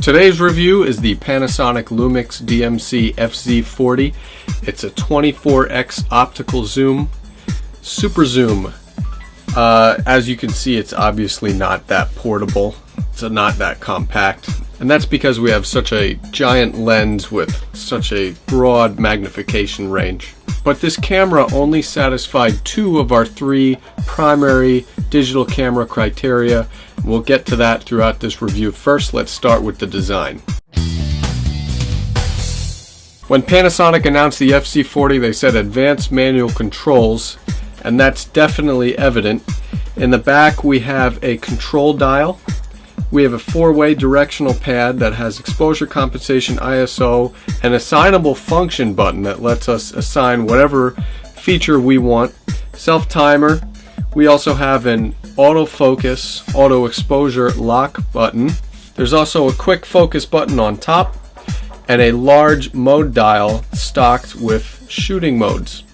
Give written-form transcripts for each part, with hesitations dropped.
Today's review is the Panasonic Lumix DMC-FZ40. It's a 24x optical zoom, super zoom. As you can see, it's obviously not that portable. It's not that compact. And that's because we have such a giant lens with such a broad magnification range. But this camera only satisfied 2 of our 3 primary digital camera criteria. We'll get to that throughout this review. First, let's start with the design. When Panasonic announced the FZ40, they said advanced manual controls, and that's definitely evident. In the back, we have a control dial. We have a 4-way directional pad that has exposure compensation, ISO, and assignable function button that lets us assign whatever feature we want. Self-timer. We also have an autofocus, auto exposure lock button. There's also a quick focus button on top and a large mode dial stocked with shooting modes.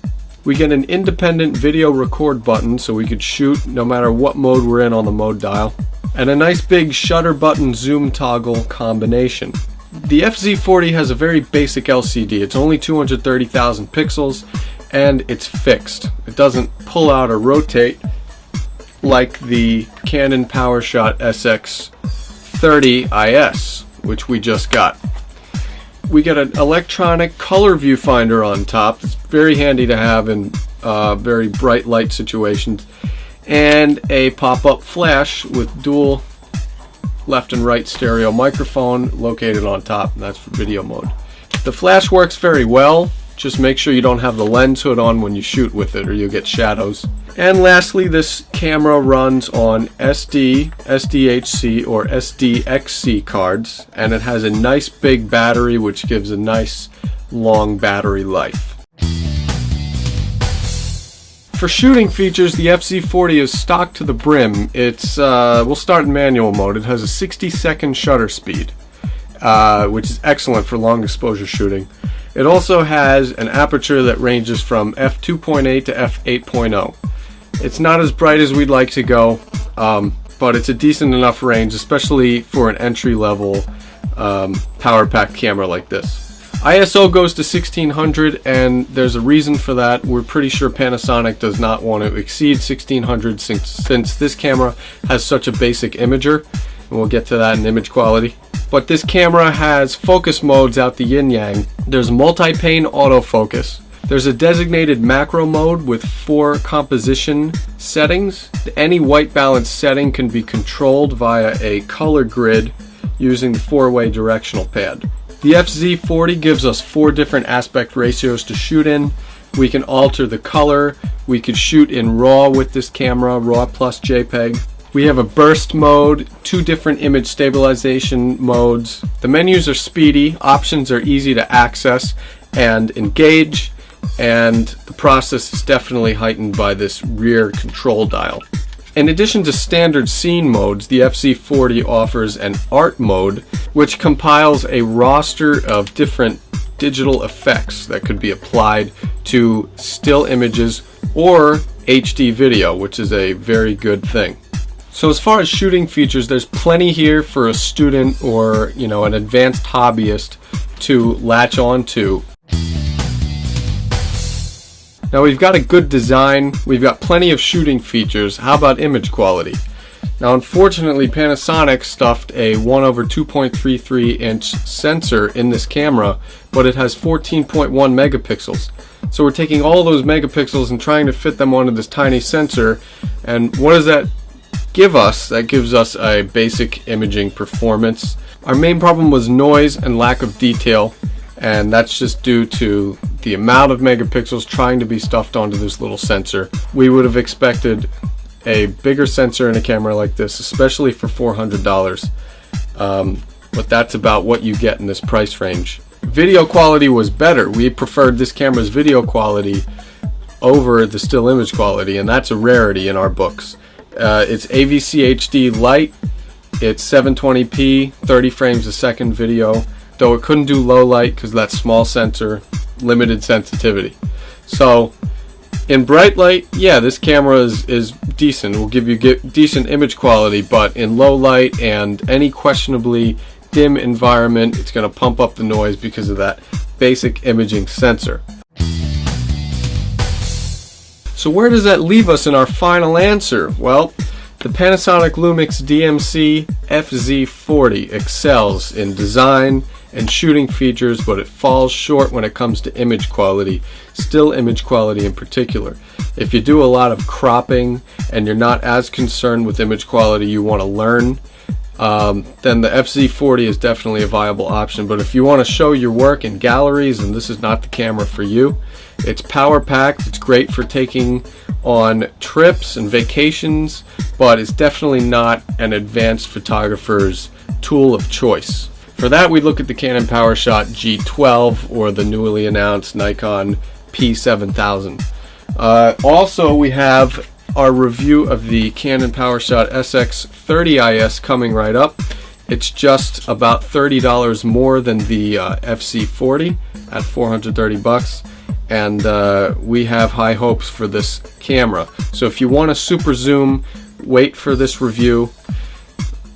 We get an independent video record button so we could shoot no matter what mode we're in on the mode dial, and a nice big shutter button zoom toggle combination. The FZ40 has a very basic LCD. It's only 230,000 pixels and it's fixed. It doesn't pull out or rotate like the Canon PowerShot SX30 IS, which we just got. We get an electronic color viewfinder on top. It's very handy to have in very bright light situations, and a pop-up flash with dual left and right stereo microphone located on top, and that's for video mode. The flash works very well. Just make sure you don't have the lens hood on when you shoot with it or you'll get shadows. And lastly, this camera runs on SD, SDHC, or SDXC cards, and it has a nice big battery which gives a nice long battery life. For shooting features, the FZ40 is stocked to the brim. We'll start in manual mode. It has a 60-second shutter speed, which is excellent for long exposure shooting. It also has an aperture that ranges from f2.8 to f8.0. It's not as bright as we'd like to go, but it's a decent enough range, especially for an entry-level power-packed camera like this. ISO goes to 1600, and there's a reason for that. We're pretty sure Panasonic does not want to exceed 1600 since this camera has such a basic imager, and we'll get to that in image quality. But this camera has focus modes out the yin-yang. There's multi-pane autofocus. There's a designated macro mode with 4 composition settings. Any white balance setting can be controlled via a color grid using the 4-way directional pad. The FZ40 gives us 4 different aspect ratios to shoot in. We can alter the color. We could shoot in RAW with this camera, RAW plus JPEG. We have a burst mode, 2 different image stabilization modes. The menus are speedy, options are easy to access and engage, and the process is definitely heightened by this rear control dial. In addition to standard scene modes, the FZ40 offers an art mode, which compiles a roster of different digital effects that could be applied to still images or HD video, which is a very good thing. So as far as shooting features, there's plenty here for a student or, an advanced hobbyist to latch on to. Now we've got a good design, we've got plenty of shooting features. How about image quality? Now unfortunately, Panasonic stuffed a 1/2.33 inch sensor in this camera, but it has 14.1 megapixels. So we're taking all those megapixels and trying to fit them onto this tiny sensor, and what does that give us? That gives us a basic imaging performance. Our main problem was noise and lack of detail, and that's just due to the amount of megapixels trying to be stuffed onto this little sensor. We would have expected a bigger sensor in a camera like this, especially for $400, but that's about what you get in this price range. Video quality was better. We preferred this camera's video quality over the still image quality, and that's a rarity in our books. It's AVHCD Lite, it's 720p, 30 frames a second video, though it couldn't do low light because that small sensor, limited sensitivity. So in bright light, yeah, this camera is decent. Will give you decent image quality, but in low light and any questionably dim environment, it's going to pump up the noise because of that basic imaging sensor. So where does that leave us in our final answer? Well, the Panasonic Lumix DMC-FZ40 excels in design and shooting features, but it falls short when it comes to image quality, still image quality in particular. If you do a lot of cropping and you're not as concerned with image quality, you want to learn, then the FZ40 is definitely a viable option. But if you want to show your work in galleries and this is not the camera for you, it's power packed, it's great for taking on trips and vacations, but it's definitely not an advanced photographer's tool of choice. For that, we look at the Canon PowerShot G12 or the newly announced Nikon P7000. Also, we have our review of the Canon PowerShot SX30IS coming right up. It's just about $30 more than the FZ40 at $430, and we have high hopes for this camera. So if you want a super zoom, wait for this review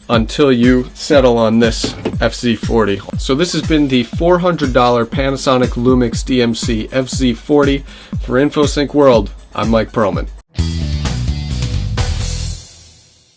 until you settle on this FZ40. So this has been the $400 Panasonic Lumix DMC-FZ40. For InfoSync World, I'm Mike Perlman.